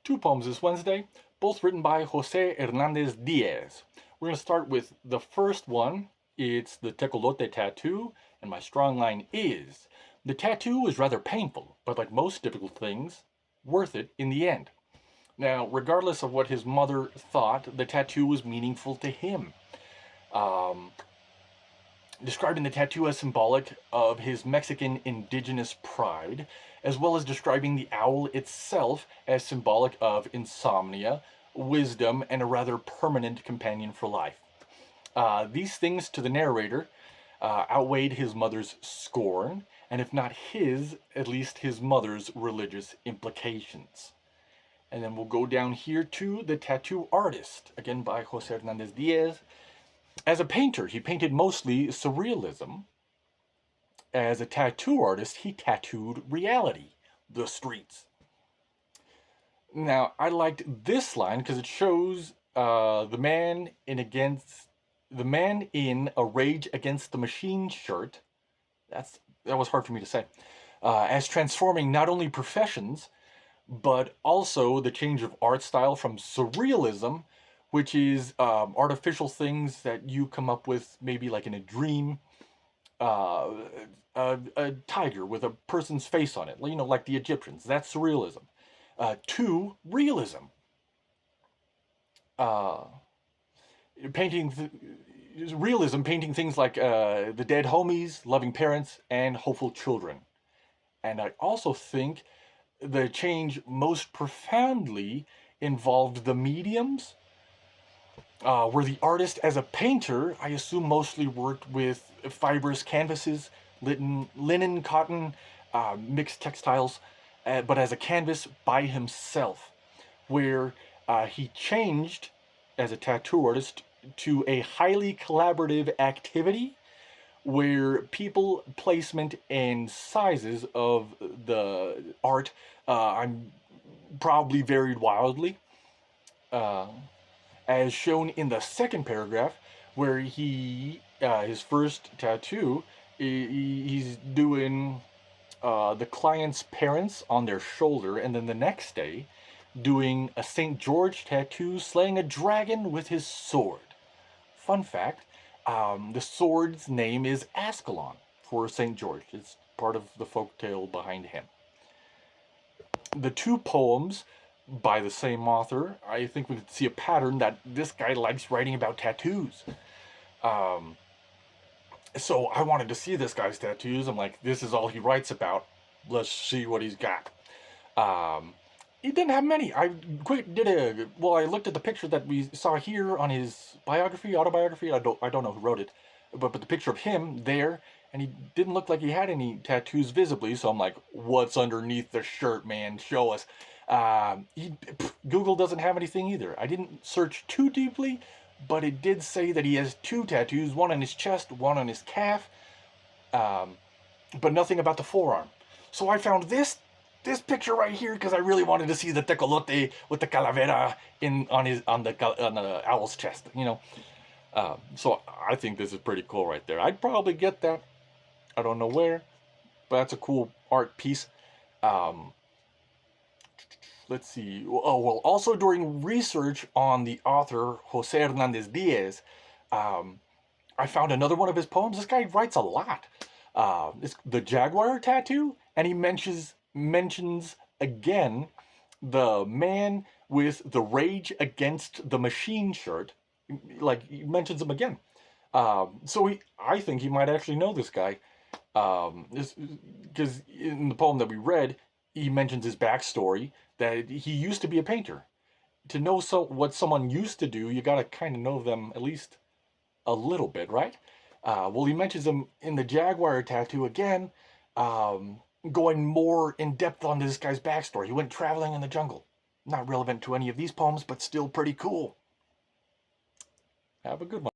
Two poems this Wednesday, both written by Jose Hernandez Diaz. We're going to start with the first one. It's the Tecolote tattoo, and my strong line is, the tattoo is rather painful, but like most difficult things, worth it in the end. Now, regardless of what his mother thought, the tattoo was meaningful to him. Um, Describing the tattoo as symbolic of his Mexican indigenous pride, as well as describing the owl itself as symbolic of insomnia, wisdom, and a rather permanent companion for life. These things to the narrator outweighed his mother's scorn, and if not his, at least his mother's religious implications. And then we'll go down here to The Tattoo Artist, again by Jose Hernandez Diaz. As a painter, he painted mostly surrealism. As a tattoo artist, he tattooed reality, the streets. Now, I liked this line because it shows the man in a Rage Against the Machine shirt. That was hard for me to say. As transforming not only professions, but also the change of art style from surrealism, which is artificial things that you come up with maybe like in a dream, uh, a tiger with a person's face on it, like the Egyptians. That's surrealism. To realism. Uh, painting Realism, painting things like the dead homies, loving parents, and hopeful children. And I also think the change most profoundly involved the mediums, where the artist, as a painter, I assume mostly worked with fibrous canvases, linen, cotton, mixed textiles, but as a canvas by himself, where he changed as a tattoo artist to a highly collaborative activity where people placement and sizes of the art I'm probably varied wildly, uh, as shown in the second paragraph, where his first tattoo, he's doing the client's parents on their shoulder, and then the next day doing a St. George tattoo slaying a dragon with his sword. Fun fact, the sword's name is Ascalon for St. George. It's part of the folk tale behind him. The two poems by the same author, I think we can see a pattern that this guy likes writing about tattoos. Um, so I wanted to see this guy's tattoos. I'm like, this is all he writes about. Let's see what he's got. Um, he didn't have many. I looked at the picture that we saw here on his autobiography. I don't know who wrote it, but the picture of him there, and he didn't look like he had any tattoos visibly. So I'm like, what's underneath the shirt, man? Show us. Google doesn't have anything either. I didn't search too deeply, but it did say that he has two tattoos, one on his chest, one on his calf, um, but nothing about the forearm. So I found this picture right here because I really wanted to see the tecolote with the calavera on the owl's chest. So I think this is pretty cool right there. I'd probably get that. I don't know where, but that's a cool art piece. Um, let's see. Oh well. Also, during research on the author Jose Hernandez Diaz, um, I found another one of his poems. This guy writes a lot. It's the Jaguar tattoo, and he mentions again the man with the Rage Against the Machine shirt. Like he mentions him again. I think he might actually know this guy. Because in the poem that we read, he mentions his backstory that he used to be a painter. To know what someone used to do, you gotta kind of know them at least a little bit, right? Well, he mentions him in the Jaguar tattoo again, um, going more in depth on this guy's backstory. He went traveling in the jungle. Not relevant to any of these poems, but still pretty cool. Have a good one.